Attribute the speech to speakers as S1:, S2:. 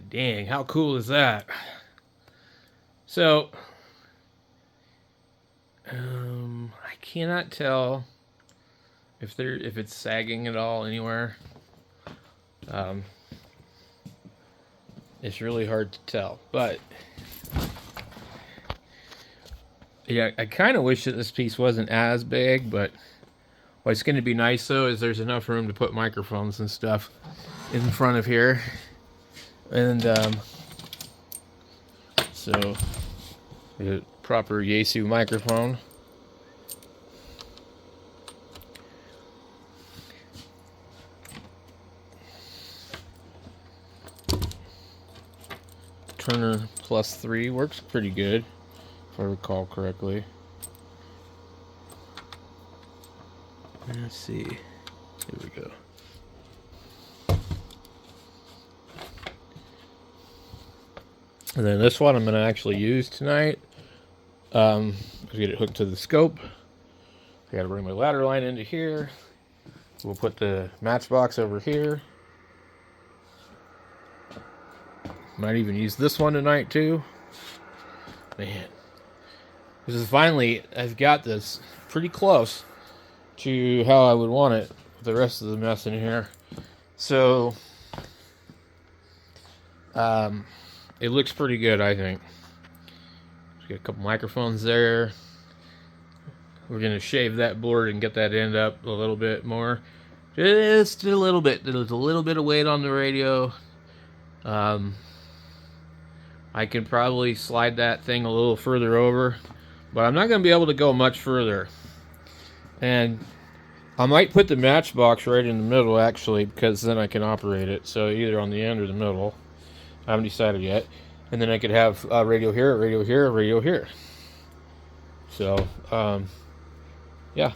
S1: Dang, how cool is that? So, I cannot tell if it's sagging at all anywhere. It's really hard to tell, but yeah, I kind of wish that this piece wasn't as big, but what's going to be nice though is there's enough room to put microphones and stuff in front of here, and so the proper Yaesu microphone. Turner +3 works pretty good, if I recall correctly. Let's see. Here we go. And then this one I'm going to actually use tonight. Get it hooked to the scope. I got to bring my ladder line into here. We'll put the matchbox over here. Might even use this one tonight too. Man, this is finally, I've got this pretty close to how I would want it with the rest of the mess in here. So it looks pretty good, I think. Got a couple microphones there. We're gonna shave that board and get that end up a little bit more, just a little bit. There's a little bit of weight on the radio. I can probably slide that thing a little further over, but I'm not going to be able to go much further. And I might put the matchbox right in the middle, actually, because then I can operate it. So either on the end or the middle. I haven't decided yet. And then I could have radio here, radio here, radio here. So, yeah.